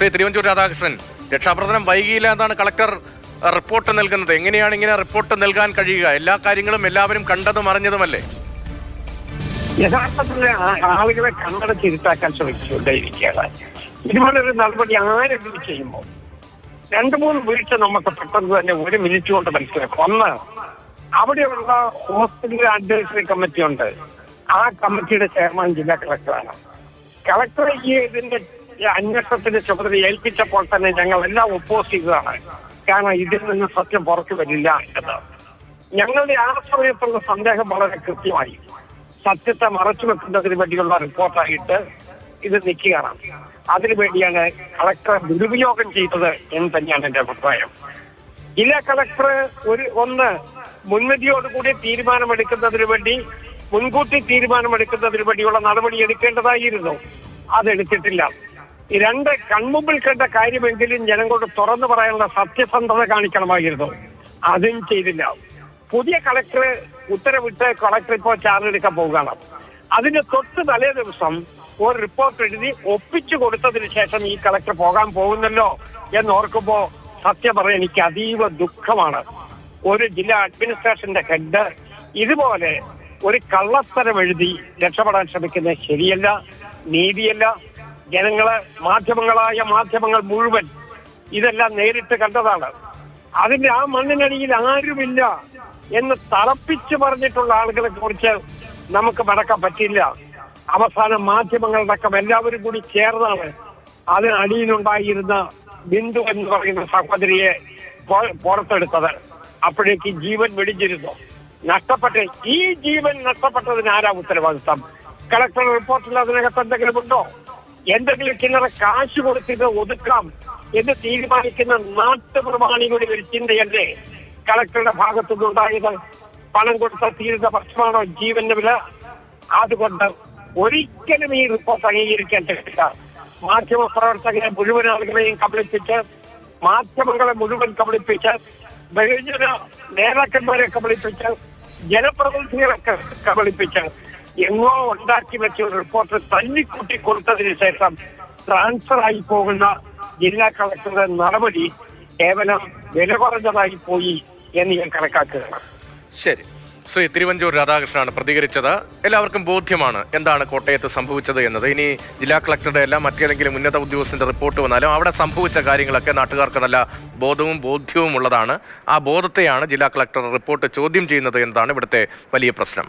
ശ്രീ തിരുവഞ്ചൂർ രാധാകൃഷ്ണൻ, രക്ഷാപ്രവർത്തനം വൈകിയില്ല എന്നാണ് collector report നൽകുന്നത്. എങ്ങനെയാണ് ഇങ്ങനെ റിപ്പോർട്ട് നൽകാൻ കഴിയുക? എല്ലാ കാര്യങ്ങളും എല്ലാവരും കണ്ടതും അറിഞ്ഞതുമല്ലേ? യഥാർത്ഥത്തിൽ ആളുകളെ കണ്ണടച്ചിരുത്താക്കാൻ ശ്രമിച്ചുകൊണ്ടേയിരിക്കുകയാണ്. ഇതുപോലൊരു നടപടി ആരെങ്കിലും ചെയ്യുമ്പോൾ 2-3 വീഴ്ച നമുക്ക് പെട്ടെന്ന് തന്നെ 1 മിനിറ്റ് കൊണ്ട് മനസ്സിലാക്കും. ഒന്ന്, അവിടെയുള്ള ഹോസ്പിറ്റൽ അഡ്വൈസറി കമ്മിറ്റി ഉണ്ട്. ആ കമ്മിറ്റിയുടെ ചെയർമാൻ ജില്ലാ കളക്ടറാണ്. കളക്ടർ ഇതിന്റെ അന്വേഷണത്തിന്റെ ചുമതല ഏൽപ്പിച്ചപ്പോൾ തന്നെ ഞങ്ങൾ എല്ലാം ഒപ്പോസ് ചെയ്തതാണ്. കാരണം ഇതിൽ നിന്ന് സത്യം പുറത്തു വരില്ല എന്ന്. ഞങ്ങളുടെ ആ സമയത്തുള്ള സന്ദേഹം വളരെ കൃത്യമായി സത്യത്തെ മറച്ചു വെക്കുന്നതിന് വേണ്ടിയുള്ള റിപ്പോർട്ടായിട്ട് ഇത് നിൽക്കുകയാണ്. അതിനുവേണ്ടിയാണ് കളക്ടർ ദുരുപയോഗം ചെയ്തത് എന്ന് തന്നെയാണ് എന്റെ അഭിപ്രായം. ജില്ലാ കളക്ടർ മുൻവിധിയോടുകൂടി തീരുമാനമെടുക്കുന്നതിന് വേണ്ടി മുൻകൂട്ടി തീരുമാനമെടുക്കുന്നതിന് വേണ്ടിയുള്ള നടപടി എടുക്കേണ്ടതായിരുന്നു. അതെടുത്തിട്ടില്ല. 2, കൺമുമ്പിൽ കണ്ട കാര്യമെങ്കിലും ജനങ്ങളോട് തുറന്നു പറയാനുള്ള സത്യസന്ധത കാണിക്കണമായിരുന്നു. അതും ചെയ്തില്ല. പുതിയ കളക്ടർ ഉത്തരവിട്ട് കളക്ടർ ഇപ്പോൾ ചാർജ് എടുക്കാൻ പോവുകയാണ്. അതിന് തൊട്ട് തലേ ദിവസം ഒരു റിപ്പോർട്ട് എഴുതി ഒപ്പിച്ചു കൊടുത്തതിന് ശേഷം ഈ കളക്ടർ പോകാൻ പോകുന്നല്ലോ എന്നോർക്കുമ്പോ സത്യം പറയാൻ എനിക്ക് അതീവ ദുഃഖമാണ്. ഒരു ജില്ലാ അഡ്മിനിസ്ട്രേഷന്റെ ഹെഡ് ഇതുപോലെ ഒരു കള്ളത്തരം എഴുതി രക്ഷപ്പെടാൻ ശ്രമിക്കുന്നത് ശരിയല്ല, നീതിയല്ല. ജനങ്ങള് മാധ്യമങ്ങൾ മുഴുവൻ ഇതെല്ലാം നേരിട്ട് കണ്ടതാണ്. അതിന്റെ ആ മണ്ണിനടിയിൽ ആരുമില്ല എന്ന് തളപ്പിച്ചു പറഞ്ഞിട്ടുള്ള ആളുകളെ കുറിച്ച് നമുക്ക് മടക്കാൻ പറ്റില്ല. അവസാനം മാധ്യമങ്ങളടക്കം എല്ലാവരും കൂടി ചേർന്നാണ് അതിന് അടിയിലുണ്ടായിരുന്ന ബിന്ദു എന്ന് പറയുന്ന സഹോദരിയെ പുറത്തെടുത്തത്. അപ്പോഴേക്ക് ജീവൻ വെടിഞ്ഞിരുന്നു. ഈ ജീവൻ നഷ്ടപ്പെട്ടതിന് ആരാ ഉത്തരവാദിത്തം? കളക്ടർ റിപ്പോർട്ടിൽ അതിനകത്ത് എന്തെങ്കിലും ഉണ്ടോ? എന്തെങ്കിലും ചില്ലറ കാശ് കൊടുത്തിട്ട് ഒതുക്കാം എന്ന് തീരുമാനിക്കുന്ന നാട്ടുപ്രമാണികളുടെ ഒരു ചിന്തയല്ലേ കളക്ടറുടെ ഭാഗത്തുനിന്നുണ്ടായത്? പണം കൊടുത്ത തീരുന്ന പ്രശ്നമാണോ ജീവന്റെ വില? അതുകൊണ്ട് ഒരിക്കലും ഈ റിപ്പോർട്ട് അംഗീകരിക്കാൻ പറ്റില്ല. മാധ്യമ പ്രവർത്തകരെ മുഴുവൻ ആളുകളെയും കബളിപ്പിച്ച്, മാധ്യമങ്ങളെ മുഴുവൻ കബളിപ്പിച്ച്, ബഹുജന നേതാക്കന്മാരെ കബളിപ്പിച്ച്, ജനപ്രതിനിധികളെ കബളിപ്പിച്ച് എങ്ങോ ഉണ്ടാക്കി വെച്ച ഒരു റിപ്പോർട്ട് തല്ലിക്കൂട്ടി കൊടുത്തതിന് ശേഷം ട്രാൻസ്ഫർ ആയി പോകുന്ന ജില്ലാ കളക്ടറുടെ നടപടി കേവലം വില കുറഞ്ഞതായി പോയി എന്ന് ഞാൻ കണക്കാക്കുകയാണ്. ശരി, ശ്രീ തിരുവഞ്ചൂർ രാധാകൃഷ്ണനാണ് പ്രതികരിച്ചത്. എല്ലാവർക്കും ബോധ്യമാണ് എന്താണ് കോട്ടയത്ത് സംഭവിച്ചത് എന്നത്. ഇനി ജില്ലാ കളക്ടറുടെ എല്ലാം മറ്റേതെങ്കിലും ഉന്നത ഉദ്യോഗസ്ഥന്റെ റിപ്പോർട്ട് വന്നാലും അവിടെ സംഭവിച്ച കാര്യങ്ങളൊക്കെ നാട്ടുകാർക്ക് നല്ല ബോധ്യവും ഉള്ളതാണ്. ആ ബോധത്തെയാണ് ജില്ലാ കളക്ടർ റിപ്പോർട്ട് ചോദ്യം ചെയ്യുന്നത് എന്നതാണ് ഇവിടുത്തെ വലിയ പ്രശ്നം.